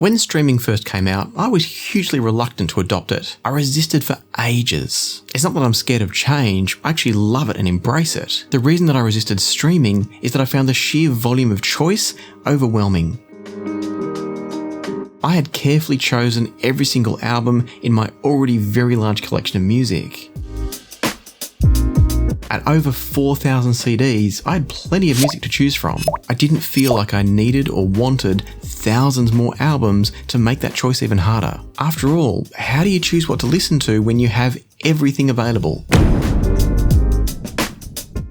When streaming first came out, I was hugely reluctant to adopt it. I resisted for ages. It's not that I'm scared of change, I actually love it and embrace it. The reason that I resisted streaming is that I found the sheer volume of choice overwhelming. I had carefully chosen every single album in my already very large collection of music. At over 4,000 CDs, I had plenty of music to choose from. I didn't feel like I needed or wanted thousands more albums to make that choice even harder. After all, how do you choose what to listen to when you have everything available?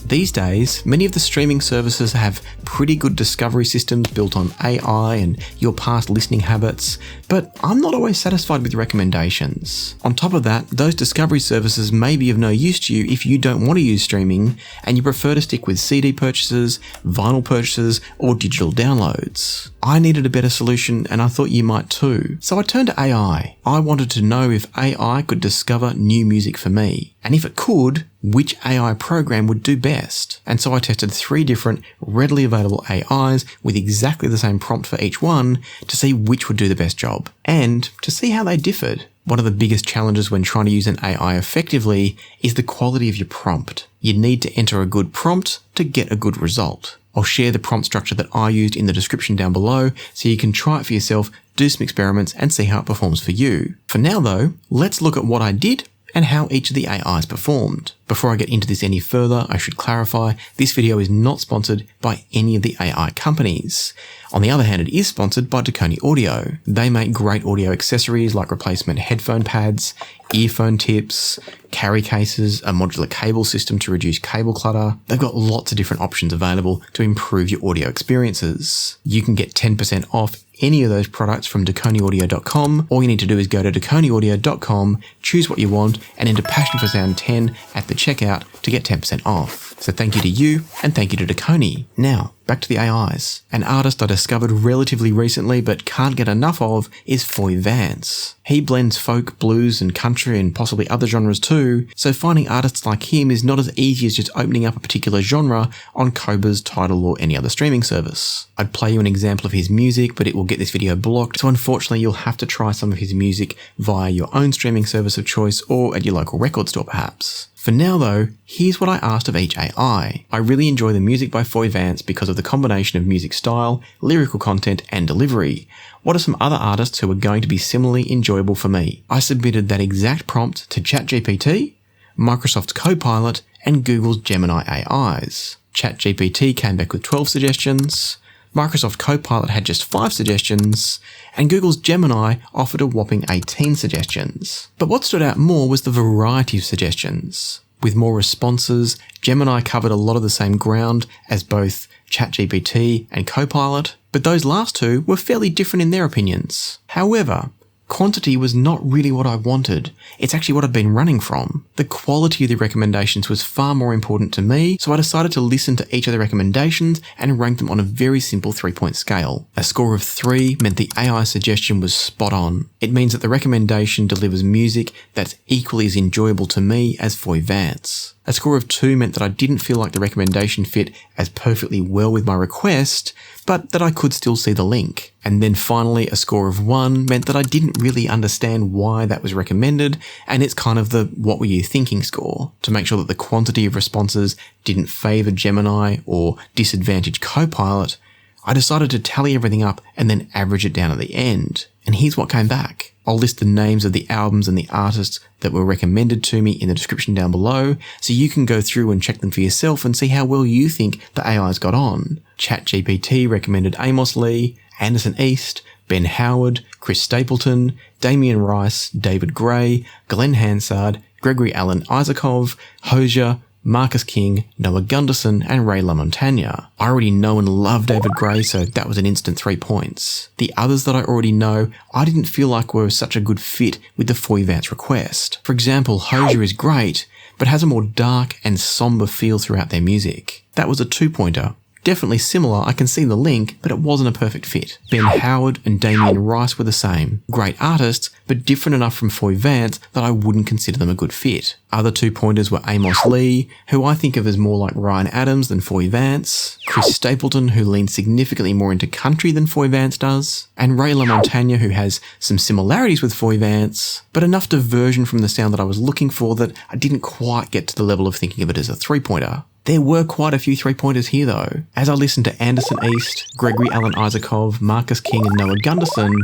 These days, many of the streaming services have pretty good discovery systems built on AI and your past listening habits, but I'm not always satisfied with recommendations. On top of that, those discovery services may be of no use to you if you don't want to use streaming and you prefer to stick with CD purchases, vinyl purchases, or digital downloads. I needed a better solution and I thought you might too. So I turned to AI. I wanted to know if AI could discover new music for me. And if it could, which AI program would do best. And so I tested 3 different readily available AIs with exactly the same prompt for each one to see which would do the best job and to see how they differed. One of the biggest challenges when trying to use an AI effectively is the quality of your prompt. You need to enter a good prompt to get a good result. I'll share the prompt structure that I used in the description down below so you can try it for yourself, do some experiments and see how it performs for you. For now though, let's look at what I did and how each of the AIs performed. Before I get into this any further, I should clarify, this video is not sponsored by any of the AI companies. On the other hand, it is sponsored by Deconi Audio. They make great audio accessories like replacement headphone pads, earphone tips, carry cases, a modular cable system to reduce cable clutter. They've got lots of different options available to improve your audio experiences. You can get 10% off any of those products from DeconiAudio.com. All you need to do is go to DeconiAudio.com, choose what you want, and enter Passion for Sound 10 at the checkout to get 10% off. So thank you to you, and thank you to Deconi. Now, back to the AIs. An artist I discovered relatively recently but can't get enough of is Foy Vance. He blends folk, blues, and country and possibly other genres too, so finding artists like him is not as easy as just opening up a particular genre on Qobuz, Tidal, or any other streaming service. I'd play you an example of his music, but it will get this video blocked, so unfortunately you'll have to try some of his music via your own streaming service of choice or at your local record store perhaps. For now though, here's what I asked of each AI. I really enjoy the music by Foy Vance because of the combination of music style, lyrical content, and delivery. What are some other artists who are going to be similarly enjoyable for me? I submitted that exact prompt to ChatGPT, Microsoft Copilot, and Google's Gemini AIs. ChatGPT came back with 12 suggestions, Microsoft Copilot had just 5 suggestions, and Google's Gemini offered a whopping 18 suggestions. But what stood out more was the variety of suggestions. With more responses, Gemini covered a lot of the same ground as both ChatGPT and Copilot, but those last two were fairly different in their opinions. However, quantity was not really what I wanted. It's actually what I've been running from. The quality of the recommendations was far more important to me, so I decided to listen to each of the recommendations and rank them on a very simple 3-point scale. A score of 3 meant the AI suggestion was spot on. It means that the recommendation delivers music that's equally as enjoyable to me as Foy Vance. A score of 2 meant that I didn't feel like the recommendation fit as perfectly well with my request, but that I could still see the link. And then finally, a score of 1 meant that I didn't really understand why that was recommended, and it's kind of the what were you thinking score, to make sure that the quantity of responses didn't favour Gemini or disadvantage Copilot. I decided to tally everything up and then average it down at the end. And here's what came back. I'll list the names of the albums and the artists that were recommended to me in the description down below, so you can go through and check them for yourself and see how well you think the AIs got on. ChatGPT recommended Amos Lee, Anderson East, Ben Howard, Chris Stapleton, Damien Rice, David Gray, Glenn Hansard, Gregory Alan Isakov, Hosier, Marcus King, Noah Gunderson, and Ray LaMontagne. I already know and love David Gray, so that was an instant 3 points. The others that I already know, I didn't feel like were such a good fit with the Foy Vance request. For example, Hosier is great, but has a more dark and somber feel throughout their music. That was a 2-pointer. Definitely similar, I can see the link, but it wasn't a perfect fit. Ben Howard and Damien Rice were the same. Great artists, but different enough from Foy Vance that I wouldn't consider them a good fit. Other 2 pointers were Amos Lee, who I think of as more like Ryan Adams than Foy Vance, Chris Stapleton, who leans significantly more into country than Foy Vance does, and Ray LaMontagne, who has some similarities with Foy Vance, but enough diversion from the sound that I was looking for that I didn't quite get to the level of thinking of it as a 3-pointer. There were quite a few 3-pointers here though. As I listened to Anderson East, Gregory Alan Isakov, Marcus King and Noah Gunderson,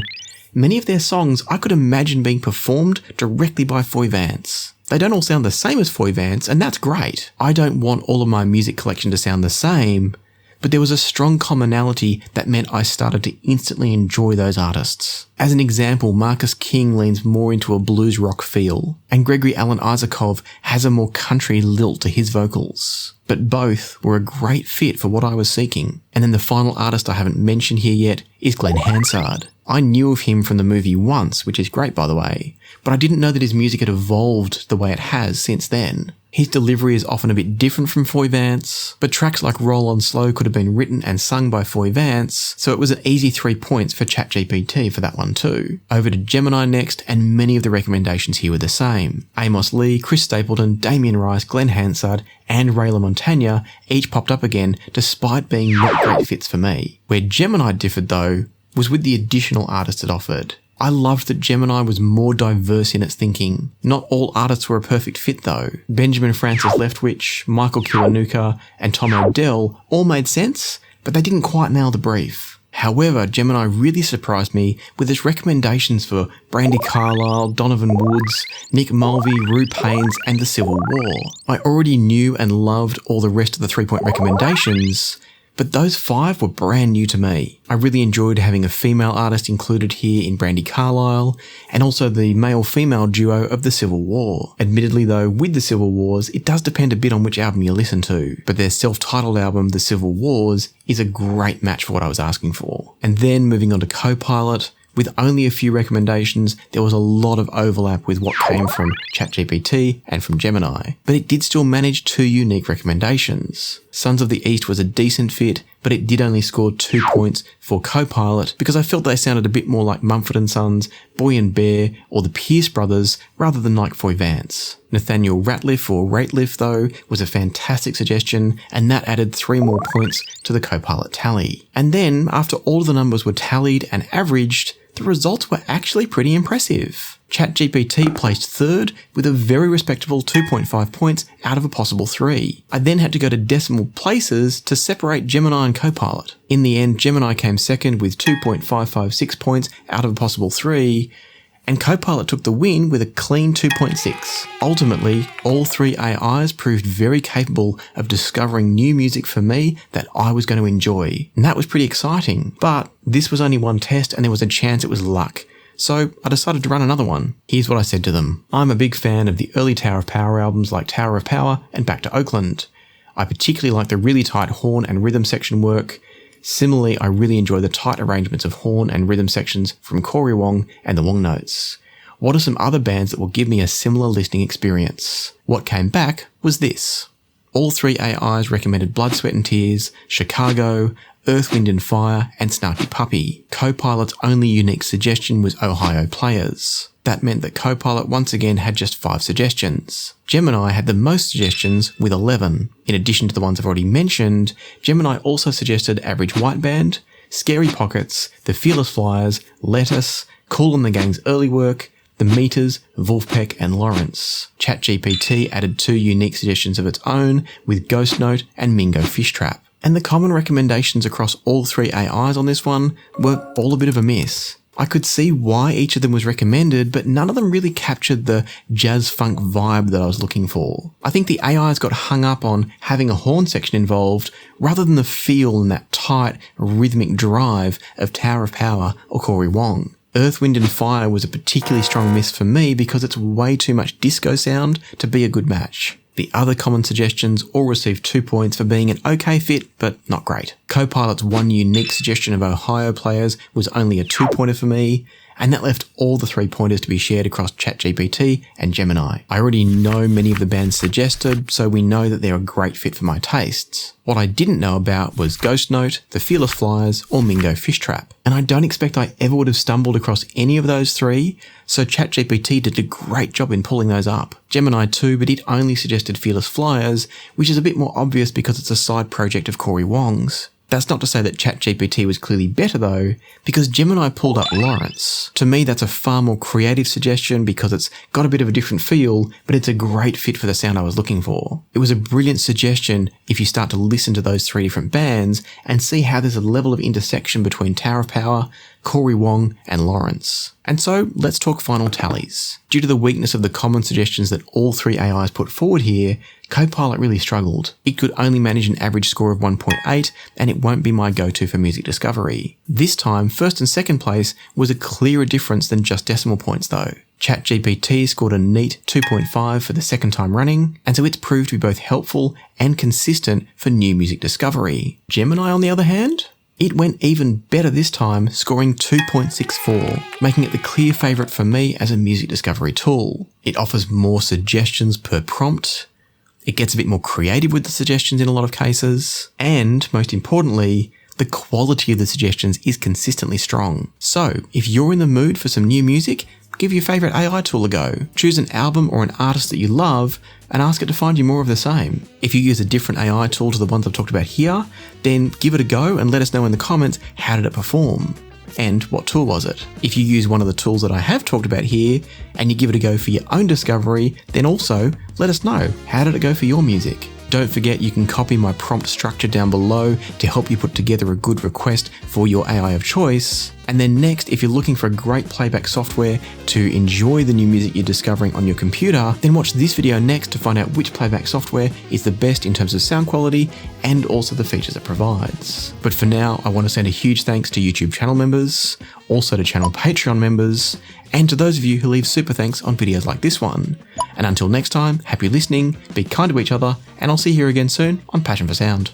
many of their songs I could imagine being performed directly by Foy Vance. They don't all sound the same as Foy Vance, and that's great. I don't want all of my music collection to sound the same, but there was a strong commonality that meant I started to instantly enjoy those artists. As an example, Marcus King leans more into a blues rock feel, and Gregory Alan Isakov has a more country lilt to his vocals. But both were a great fit for what I was seeking. And then the final artist I haven't mentioned here yet is Glenn Hansard. I knew of him from the movie Once, which is great by the way, but I didn't know that his music had evolved the way it has since then. His delivery is often a bit different from Foy Vance, but tracks like Roll On Slow could have been written and sung by Foy Vance, so it was an easy 3 points for ChatGPT for that one too. Over to Gemini next, and many of the recommendations here were the same. Amos Lee, Chris Stapleton, Damien Rice, Glenn Hansard, and Ray LaMontagne each popped up again despite being not great fits for me. Where Gemini differed though, was with the additional artists it offered. I loved that Gemini was more diverse in its thinking. Not all artists were a perfect fit though. Benjamin Francis Leftwich, Michael Kiwanuka, and Tom Odell all made sense, but they didn't quite nail the brief. However, Gemini really surprised me with its recommendations for Brandi Carlile, Donovan Woods, Nick Mulvey, Rue Paynes, and The Civil War. I already knew and loved all the rest of the 3-point recommendations, but those 5 were brand new to me. I really enjoyed having a female artist included here in Brandi Carlile, and also the male-female duo of The Civil War. Admittedly though, with The Civil Wars, it does depend a bit on which album you listen to, but their self-titled album, The Civil Wars, is a great match for what I was asking for. And then moving on to Copilot, with only a few recommendations, there was a lot of overlap with what came from ChatGPT and from Gemini, but it did still manage 2 unique recommendations. Sons of the East was a decent fit, but it did only score 2 points for Copilot because I felt they sounded a bit more like Mumford & Sons, Boy and Bear, or the Pierce Brothers rather than like Foy Vance. Nathaniel Ratliff or Rateliff though was a fantastic suggestion, and that added 3 more points to the Copilot tally. And then, after all of the numbers were tallied and averaged, the results were actually pretty impressive. ChatGPT placed 3rd with a very respectable 2.5 points out of a possible 3. I then had to go to decimal places to separate Gemini and Copilot. In the end, Gemini came 2nd with 2.556 points out of a possible 3, and Copilot took the win with a clean 2.6. Ultimately, all 3 AIs proved very capable of discovering new music for me that I was going to enjoy, and that was pretty exciting. But this was only one test and there was a chance it was luck, so I decided to run another one. Here's what I said to them. I'm a big fan of the early Tower of Power albums like Tower of Power and Back to Oakland. I particularly like the really tight horn and rhythm section work. Similarly, I really enjoy the tight arrangements of horn and rhythm sections from Cory Wong and the Wong Notes. What are some other bands that will give me a similar listening experience? What came back was this. All 3 AIs recommended Blood, Sweat and Tears, Chicago, Earth, Wind and Fire, and Snarky Puppy. Copilot's only unique suggestion was Ohio Players. That meant that Copilot once again had just 5 suggestions. Gemini had the most suggestions with 11. In addition to the ones I've already mentioned, Gemini also suggested Average White Band, Scary Pockets, The Fearless Flyers, Lettuce, Kool and the Gang's early work, The Meters, Wolfpack and Lawrence. ChatGPT added 2 unique suggestions of its own with Ghost Note and Mingo Fish Trap. And the common recommendations across all 3 AIs on this one were all a bit of a miss. I could see why each of them was recommended, but none of them really captured the jazz funk vibe that I was looking for. I think the AIs got hung up on having a horn section involved rather than the feel and that tight rhythmic drive of Tower of Power or Cory Wong. Earth, Wind and Fire was a particularly strong miss for me because it's way too much disco sound to be a good match. The other common suggestions all received 2 points for being an okay fit, but not great. Copilot's one unique suggestion of Ohio players was only a 2-pointer for me, and that left all the 3-pointers to be shared across ChatGPT and Gemini. I already know many of the bands suggested, so we know that they're a great fit for my tastes. What I didn't know about was Ghost Note, The Fearless Flyers, or Mingo Fish Trap. And I don't expect I ever would have stumbled across any of those 3, so ChatGPT did a great job in pulling those up. Gemini too, but it only suggested Fearless Flyers, which is a bit more obvious because it's a side project of Cory Wong's. That's not to say that ChatGPT was clearly better though, because Gemini pulled up Lawrence. To me, that's a far more creative suggestion because it's got a bit of a different feel, but it's a great fit for the sound I was looking for. It was a brilliant suggestion if you start to listen to those 3 different bands and see how there's a level of intersection between Tower of Power, Cory Wong, and Lawrence. And so, let's talk final tallies. Due to the weakness of the common suggestions that all 3 AIs put forward here, Copilot really struggled. It could only manage an average score of 1.8, and it won't be my go-to for music discovery. This time, first and second place was a clearer difference than just decimal points though. ChatGPT scored a neat 2.5 for the second time running, and so it's proved to be both helpful and consistent for new music discovery. Gemini, on the other hand? It went even better this time, scoring 2.64, making it the clear favourite for me as a music discovery tool. It offers more suggestions per prompt, it gets a bit more creative with the suggestions in a lot of cases, and, most importantly, the quality of the suggestions is consistently strong. So, if you're in the mood for some new music, give your favourite AI tool a go. Choose an album or an artist that you love and ask it to find you more of the same. If you use a different AI tool to the ones I've talked about here, then give it a go and let us know in the comments how did it perform and what tool was it. If you use one of the tools that I have talked about here and you give it a go for your own discovery, then also let us know how did it go for your music. Don't forget you can copy my prompt structure down below to help you put together a good request for your AI of choice. And then next, if you're looking for a great playback software to enjoy the new music you're discovering on your computer, then watch this video next to find out which playback software is the best in terms of sound quality and also the features it provides. But for now, I want to send a huge thanks to YouTube channel members, also to channel Patreon members, and to those of you who leave super thanks on videos like this one. And until next time, happy listening, be kind to each other, and I'll see you here again soon on Passion for Sound.